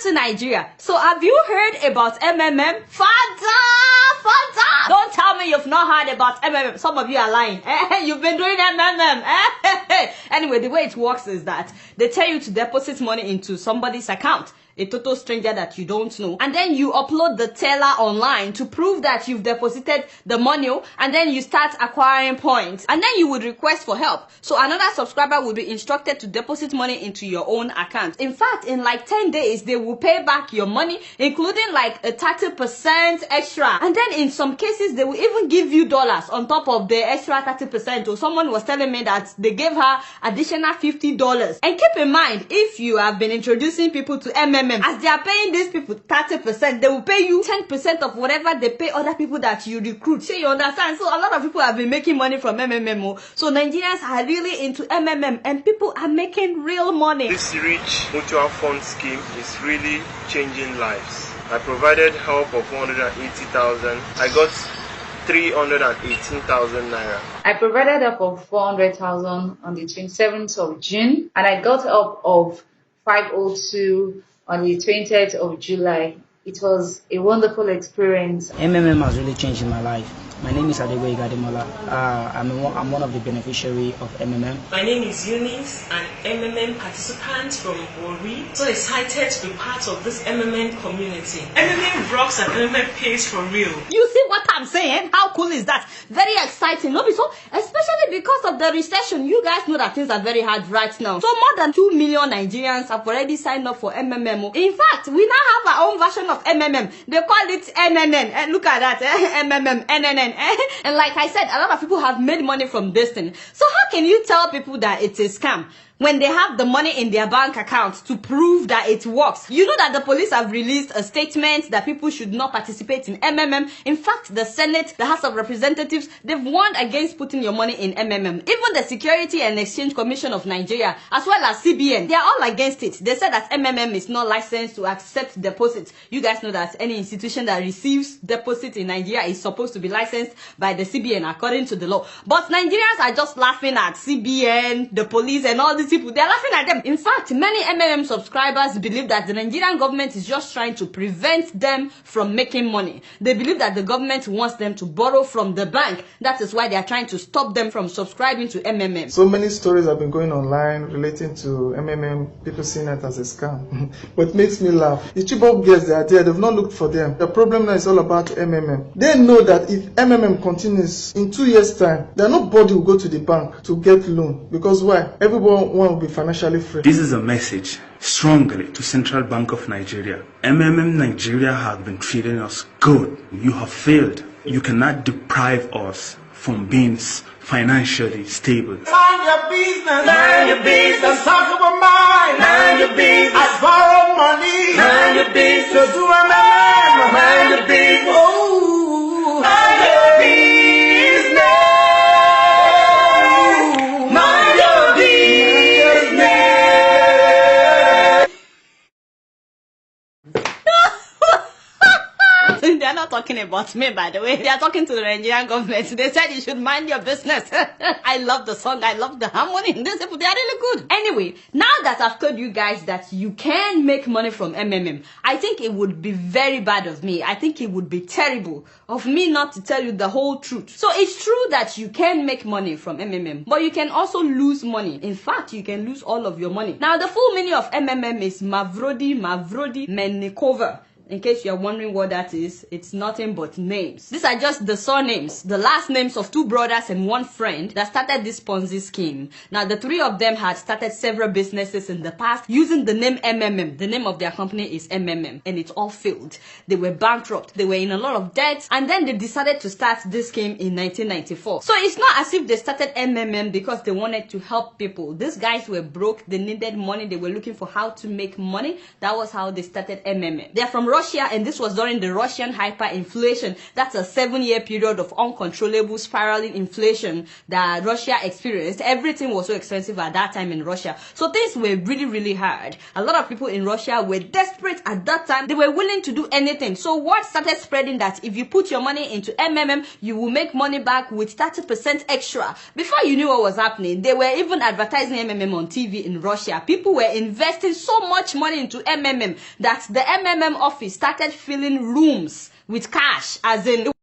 to Nigeria. So have you heard about MMM? Fanta! Don't tell me you've not heard about MMM. Some of you are lying. You've been doing MMM. Anyway, the way it works is that they tell you to deposit money into somebody's account, a total stranger that you don't know, and then you upload the teller online to prove that you've deposited the money, and then you start acquiring points, and then you would request for help. So another subscriber will be instructed to deposit money into your own account. In fact, in like 10 days they will pay back your money, including like a 30% extra, and then in some cases they will even give you dollars on top of the extra 30%. Or someone was telling me that they gave her additional $50. And keep in mind, if you have been introducing people to MMM, as they are paying these people 30%, they will pay you 10% of whatever they pay other people that you recruit. So you understand? So a lot of people have been making money from MMM. So Nigerians are really into MMM, and people are making real money. This rich mutual fund scheme is really changing lives. I provided help of 180,000. I got 318,000 naira. I provided help of 400,000 on the 27th of June, and I got help of 502 on the 20th of July. It was a wonderful experience. MMM has really changed my life. My name is Adegwe Gademola. I'm one of the beneficiaries of MMM. My name is Eunice, an MMM participant from Wari. So excited to be part of this MMM community. MMM rocks and MMM pays for real. You see what I'm saying? How cool is that? Very exciting, no? So, especially because of the recession, you guys know that things are very hard right now. So more than 2 million Nigerians have already signed up for MMM. In fact, we now have our own version of MMM. They call it NNN. And look at that, MMM, NNN. And like I said, a lot of people have made money from this thing. So how can you tell people that it's a scam when they have the money in their bank account to prove that it works? You know that the police have released a statement that people should not participate in MMM. In fact, the Senate, the House of Representatives, they've warned against putting your money in MMM. Even the Security and Exchange Commission of Nigeria, as well as CBN, they are all against it. They said that MMM is not licensed to accept deposits. You guys know that any institution that receives deposits in Nigeria is supposed to be licensed by the CBN according to the law. But Nigerians are just laughing at CBN, the police, and all these people. They're laughing at them. In fact, many MMM subscribers believe that the Nigerian government is just trying to prevent them from making money. They believe that the government wants them to borrow from the bank. That is why they are trying to stop them from subscribing to MMM. So many stories have been going online relating to MMM, people seeing it as a scam. But it makes me laugh. The Chibok girls, they are there, they've not looked for them. The problem now is all about MMM. They know that if MMM continues in 2 years' time, then nobody will go to the bank to get loan. Because why? Everyone will be financially free. This is a message strongly to Central Bank of Nigeria. MMM Nigeria has been treating us good. You have failed. You cannot deprive us from being financially stable. Mind your business. Mind your business. Talk about mine. Mind your business. I borrow money. Mind your business. So do MMM. Mind your business. Oh, mind your business. They're not talking about me, by the way. They are talking to the Nigerian government. They said you should mind your business. I love the song. I love the harmony. These people, they are really good. Anyway, now that I've told you guys that you can make money from MMM, I think it would be very bad of me. I think it would be terrible of me not to tell you the whole truth. So it's true that you can make money from MMM, but you can also lose money. In fact, you can lose all of your money. Now, the full meaning of MMM is Mavrodi Mennikova. In case you're wondering what that is, it's nothing but names. These are just the surnames, the last names of 2 brothers and 1 friend that started this Ponzi scheme. Now, the 3 of them had started several businesses in the past using the name MMM. The name of their company is MMM, and it all failed. They were bankrupt. They were in a lot of debt, and then they decided to start this scheme in 1994. So it's not as if they started MMM because they wanted to help people. These guys were broke. They needed money. They were looking for how to make money. That was how they started MMM. They're from Russia. Russia, and this was during the Russian hyperinflation. That's a 7-year period of uncontrollable spiraling inflation that Russia experienced. Everything was so expensive at that time in Russia. So things were really, really hard. A lot of people in Russia were desperate at that time. They were willing to do anything. So word started spreading that if you put your money into MMM, you will make money back with 30% extra. Before you knew what was happening, they were even advertising MMM on TV in Russia. People were investing so much money into MMM that the MMM office started filling rooms with cash, as in